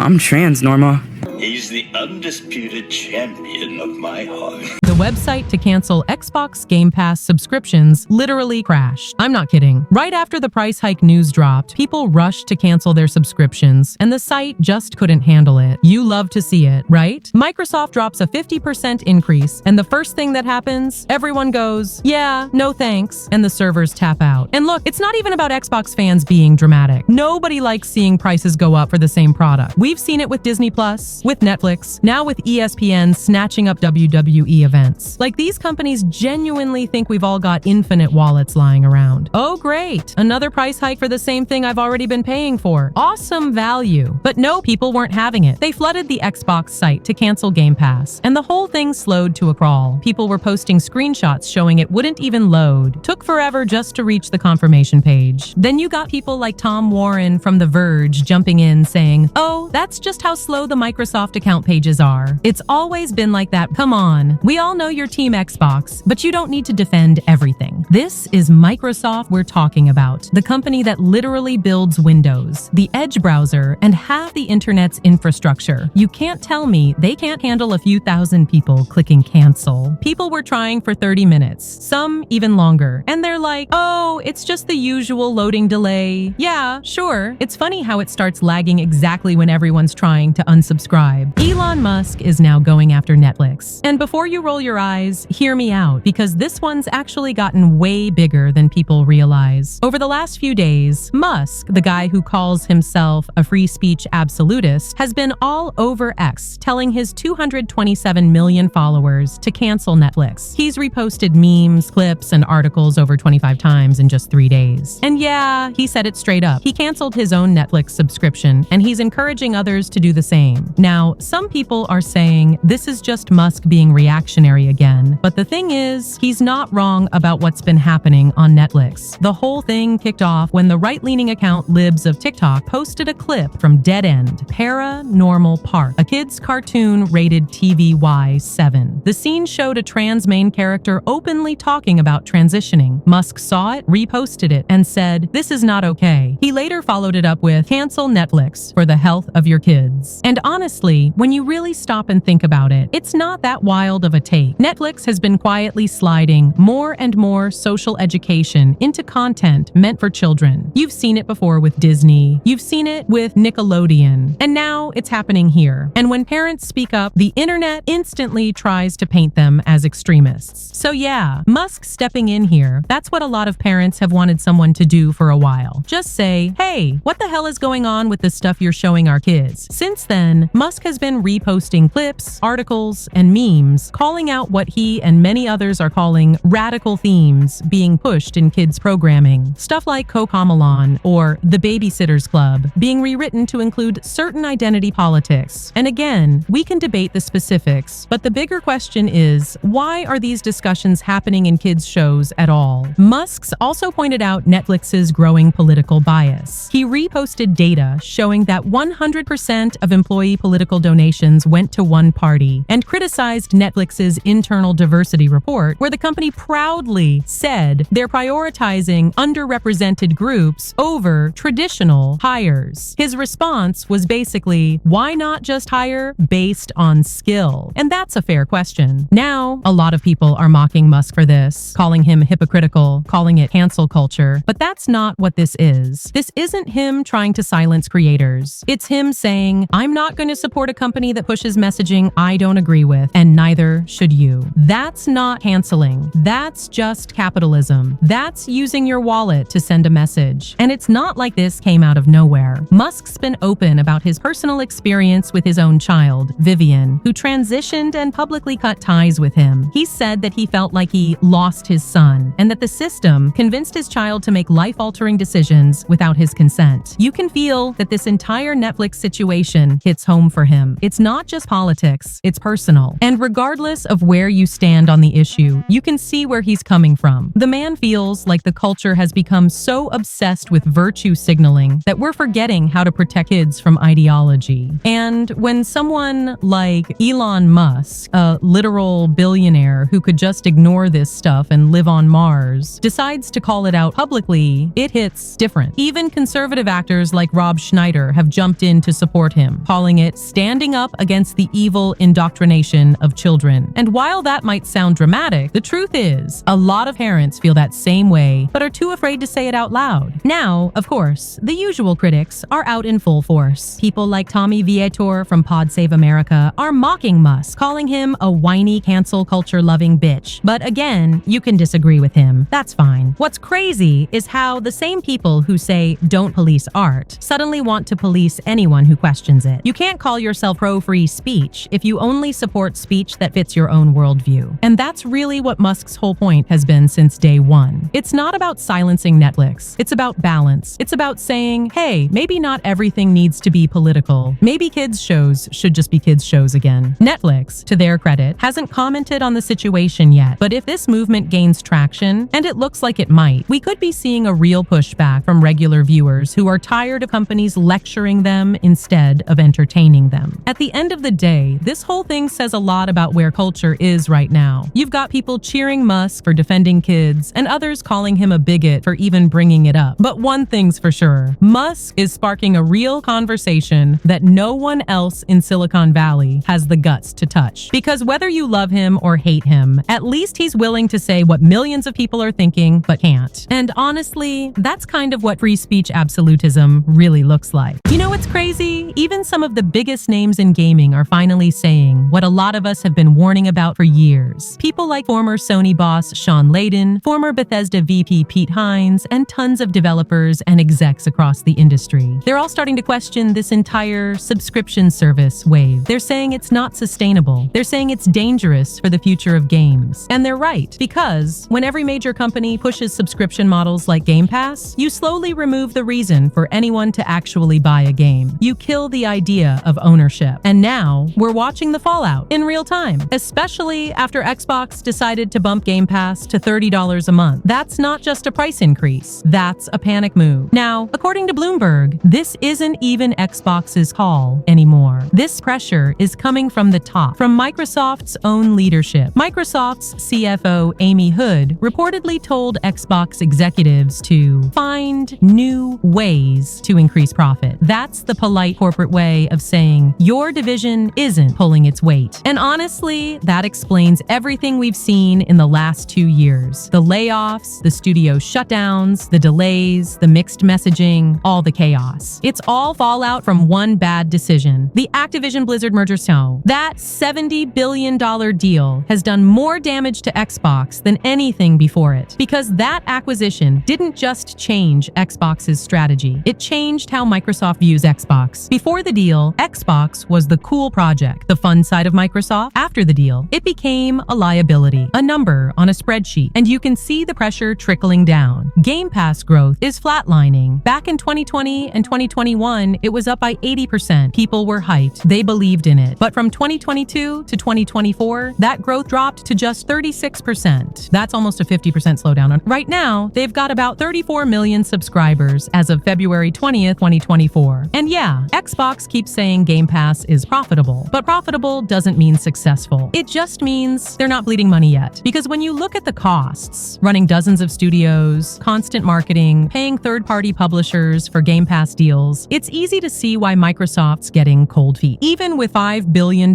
I'm trans, Norma. He's the undisputed champion of my heart. The website to cancel Xbox Game Pass subscriptions literally crashed. I'm not kidding. Right after the price hike news dropped, people rushed to cancel their subscriptions, and the site just couldn't handle it. You love to see it, right? Microsoft drops a 50% increase, and the first thing that happens, everyone goes, yeah, no thanks, and the servers tap out. And look, it's not even about Xbox fans being dramatic. Nobody likes seeing prices go up for the same product. We've seen it with Disney Plus, with Netflix, now with ESPN snatching up WWE events. Like, these companies genuinely think we've all got infinite wallets lying around. Oh great, another price hike for the same thing I've already been paying for. Awesome value. But no, people weren't having it. They flooded the Xbox site to cancel Game Pass, and the whole thing slowed to a crawl. People were posting screenshots showing it wouldn't even load. Took forever just to reach the confirmation page. Then you got people like Tom Warren from The Verge jumping in saying, oh, that's just how slow the Microsoft account pages are. It's always been like that. Come on. We all know you're Team Xbox, but you don't need to defend everything. This is Microsoft we're talking about, the company that literally builds Windows, the Edge browser, and half the internet's infrastructure. You can't tell me they can't handle a few thousand people clicking cancel. People were trying for 30 minutes, some even longer, and they're like, oh, it's just the usual loading delay. Yeah, sure. It's funny how it starts lagging exactly when everyone's trying to unsubscribe. Elon Musk is now going after Netflix. And before you roll your eyes, hear me out, because this one's actually gotten way bigger than people realize. Over the last few days, Musk, the guy who calls himself a free speech absolutist, has been all over X, telling his 227 million followers to cancel Netflix. He's reposted memes, clips, and articles over 25 times in just 3 days. And yeah, he said it straight up. He canceled his own Netflix subscription, and he's encouraging others to do the same. Now, some people are saying this is just Musk being reactionary again, but the thing is, he's not wrong about what's been happening on Netflix. The whole thing kicked off when the right-leaning account Libs of TikTok posted a clip from Dead End, Paranormal Park, a kid's cartoon rated TVY 7. The scene showed a trans main character openly talking about transitioning. Musk saw it, reposted it, and said, this is not okay. He later followed it up with, cancel Netflix for the health of your kids. And honestly, when you really stop and think about it, it's not that wild of a take. Netflix has been quietly sliding more and more social education into content meant for children. You've seen it before with Disney, you've seen it with Nickelodeon, and now it's happening here. And when parents speak up, the internet instantly tries to paint them as extremists. So yeah, Musk stepping in here, that's what a lot of parents have wanted someone to do for a while. Just say, hey, what the hell is going on with the stuff you're showing our kids? Since then, Musk has been reposting clips, articles, and memes, calling out what he and many others are calling radical themes being pushed in kids' programming. Stuff like Cocomelon or The Babysitter's Club being rewritten to include certain identity politics. And again, we can debate the specifics, but the bigger question is, why are these discussions happening in kids' shows at all? Musk's also pointed out Netflix's growing political bias. He reposted data showing that 100% of employee political donations went to one party, and criticized Netflix's internal diversity report, where the company proudly said they're prioritizing underrepresented groups over traditional hires. His response was basically, why not just hire based on skill? And that's a fair question. Now, a lot of people are mocking Musk for this, calling him hypocritical, calling it cancel culture, but that's not what this is. This isn't him trying to silence creators. It's him saying, I'm not going to support a company that pushes messaging I don't agree with, and neither should you. That's not canceling. That's just capitalism. That's using your wallet to send a message. And it's not like this came out of nowhere. Musk's been open about his personal experience with his own child, Vivian, who transitioned and publicly cut ties with him. He said that he felt like he lost his son, and that the system convinced his child to make life-altering decisions without his consent. You can feel that this entire Netflix situation hits home for him. It's not just politics, it's personal. And regardless of of where you stand on the issue, you can see where he's coming from. The man feels like the culture has become so obsessed with virtue signaling that we're forgetting how to protect kids from ideology. And when someone like Elon Musk, a literal billionaire who could just ignore this stuff and live on Mars, decides to call it out publicly, it hits different. Even conservative actors like Rob Schneider have jumped in to support him, calling it standing up against the evil indoctrination of children. And while that might sound dramatic, the truth is, a lot of parents feel that same way, but are too afraid to say it out loud. Now, of course, the usual critics are out in full force. People like Tommy Viator from Pod Save America are mocking Musk, calling him a whiny, cancel culture-loving bitch. But again, you can disagree with him. That's fine. What's crazy is how the same people who say don't police art suddenly want to police anyone who questions it. You can't call yourself pro-free speech if you only support speech that fits your own worldview. And that's really what Musk's whole point has been since day one. It's not about silencing Netflix. It's about balance. It's about saying, hey, maybe not everything needs to be political. Maybe kids' shows should just be kids' shows again. Netflix, to their credit, hasn't commented on the situation yet, but if this movement gains traction, and it looks like it might, we could be seeing a real pushback from regular viewers who are tired of companies lecturing them instead of entertaining them. At the end of the day, this whole thing says a lot about where culture is right now. You've got people cheering Musk for defending kids, and others calling him a bigot for even bringing it up. But one thing's for sure, Musk is sparking a real conversation that no one else in Silicon Valley has the guts to touch. Because whether you love him or hate him, at least he's willing to say what millions of people are thinking but can't. And honestly, that's kind of what free speech absolutism really looks like. You know what's crazy? Even some of the biggest names in gaming are finally saying what a lot of us have been warning about for years. People like former Sony boss Sean Layden, former Bethesda VP Pete Hines, and tons of developers and execs across the industry. They're all starting to question this entire subscription service wave. They're saying it's not sustainable. They're saying it's dangerous for the future of games. And they're right, because when every major company pushes subscription models like GamePass, you slowly remove the reason for anyone to actually buy a game. You kill the idea of ownership. And now, we're watching the fallout in real time, especially after Xbox decided to bump Game Pass to $30 a month. That's not just a price increase. That's a panic move. Now, according to Bloomberg, this isn't even Xbox's call anymore. This pressure is coming from the top, from Microsoft's own leadership. Microsoft's CFO, Amy Hood, reportedly told Xbox executives to find new ways to increase profit. That's the polite corporate way of saying your division isn't pulling its weight. And honestly, that explains everything we've seen in the last 2 years. The layoffs, the studio shutdowns, the delays, the mixed messaging, all the chaos. It's all fallout from one bad decision. The Activision Blizzard merger. So that $70 billion deal has done more damage to Xbox than anything before it. Because that acquisition didn't just change Xbox's strategy. It changed how Microsoft views Xbox. Before the deal, Xbox was the cool project, the fun side of Microsoft. After the deal, it became a liability, a number on a spreadsheet, and you can see the pressure trickling down. Game Pass growth is flatlining. Back in 2020 and 2021, it was up by 80%. People were hyped. They believed in it. But from 2022 to 2024, that growth dropped to just 36%. That's almost a 50% slowdown. Right now, they've got about 34 million subscribers as of February 20th, 2024. And yeah, Xbox keeps saying Game Pass is profitable, but profitable doesn't mean successful. It just means they're not bleeding money yet. Because when you look at the costs, running dozens of studios, constant marketing, paying third-party publishers for Game Pass deals, it's easy to see why Microsoft's getting cold feet. Even with $5 billion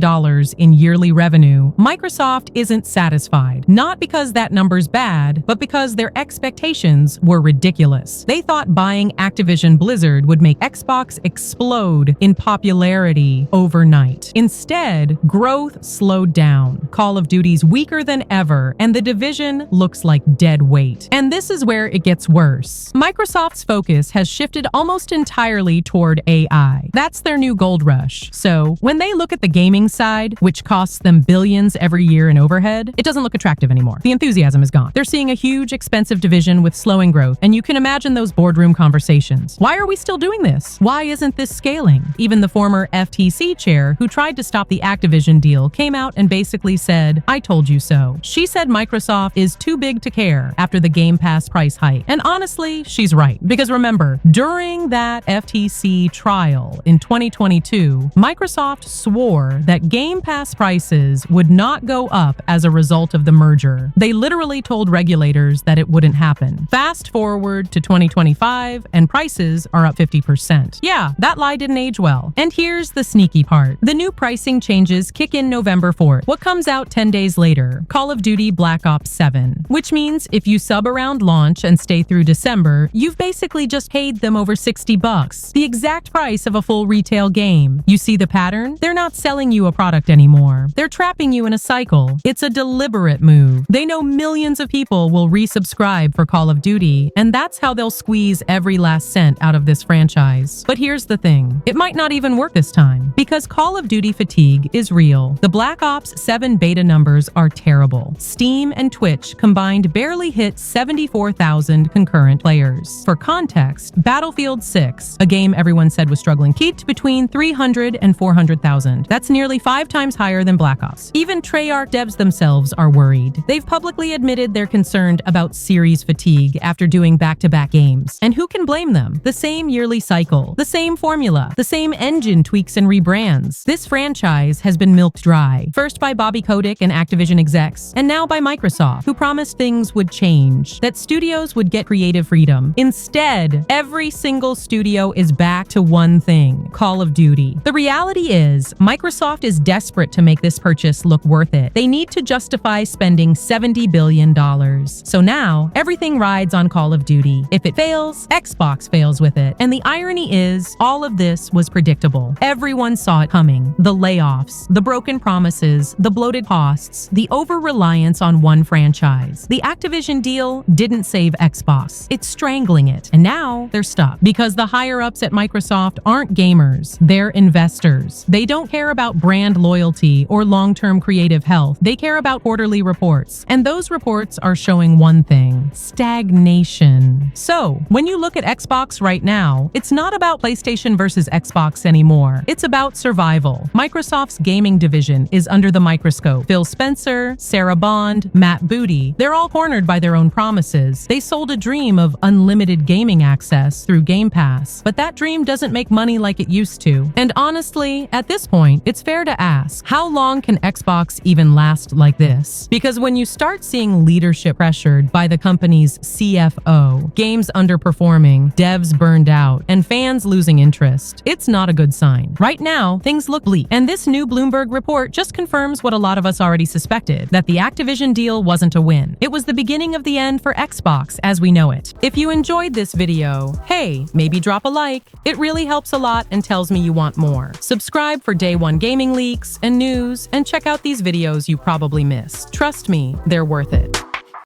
in yearly revenue, Microsoft isn't satisfied. Not because that number's bad, but because their expectations were ridiculous. They thought buying Activision Blizzard would make Xbox explode in popularity overnight. Instead, growth slowed down. Call of Duty's weaker than ever, and the division looks like dead weight. And this is where it gets worse. Microsoft's focus has shifted almost entirely toward AI. That's their new gold rush. So when they look at the gaming side, which costs them billions every year in overhead, it doesn't look attractive anymore. The enthusiasm is gone. They're seeing a huge, expensive division with slowing growth, and you can imagine those boardroom conversations. Why are we still doing this? Why isn't this scaling? Even the former FTC chair, who tried to stop the Activision deal, came out and basically basically said, "I told you so." She said Microsoft is too big to care after the Game Pass price hike. And honestly, she's right. Because remember, during that FTC trial in 2022, Microsoft swore that Game Pass prices would not go up as a result of the merger. They literally told regulators that it wouldn't happen. Fast forward to 2025, and prices are up 50%. Yeah, that lie didn't age well. And here's the sneaky part. The new pricing changes kick in November 4th. What comes out 10 days later? Call of Duty Black Ops 7. Which means if you sub around launch and stay through December, you've basically just paid them over $60, the exact price of a full retail game. You see the pattern? They're not selling you a product anymore. They're trapping you in a cycle. It's a deliberate move. They know millions of people will resubscribe for Call of Duty, and that's how they'll squeeze every last cent out of this franchise. But here's the thing. It might not even work this time, because Call of Duty fatigue is real. The Black Ops 7 beta numbers are terrible. Steam and Twitch combined barely hit 74,000 concurrent players. For context, Battlefield 6, a game everyone said was struggling, peaked between 300 and 400,000. That's nearly 5 times higher than Black Ops. Even Treyarch devs themselves are worried. They've publicly admitted they're concerned about series fatigue after doing back-to-back games. And who can blame them? The same yearly cycle, the same formula, the same engine tweaks and rebrands. This franchise has been milked dry, first by Bobby Kotick and Activision execs, and now by Microsoft, who promised things would change, that studios would get creative freedom. Instead, every single studio is back to one thing: Call of Duty. The reality is, Microsoft is desperate to make this purchase look worth it. They need to justify spending $70 billion. So now, everything rides on Call of Duty. If it fails, Xbox fails with it. And the irony is, all of this was predictable. Everyone saw it coming. The layoffs, the broken promises, the bloated costs, the over-reliance on one franchise. The Activision deal didn't save Xbox. It's strangling it. And now they're stuck. Because the higher-ups at Microsoft aren't gamers. They're investors. They don't care about brand loyalty or long-term creative health. They care about quarterly reports. And those reports are showing one thing: stagnation. So, when you look at Xbox right now, it's not about PlayStation versus Xbox anymore. It's about survival. Microsoft's gaming division is under the microscope. Phil Spencer, Sarah Bond, Matt Booty, they're all cornered by their own promises. They sold a dream of unlimited gaming access through Game Pass, but that dream doesn't make money like it used to. And honestly, at this point, it's fair to ask, how long can Xbox even last like this? Because when you start seeing leadership pressured by the company's CFO, games underperforming, devs burned out, and fans losing interest, it's not a good sign. Right now, things look bleak, and this new Bloomberg report just confirms what a lot of us already suspected, that the Activision deal wasn't a win. It was the beginning of the end for Xbox as we know it. If you enjoyed this video, hey, maybe drop a like. It really helps a lot and tells me you want more. Subscribe for day one gaming leaks and news, and check out these videos you probably missed. Trust me, they're worth it.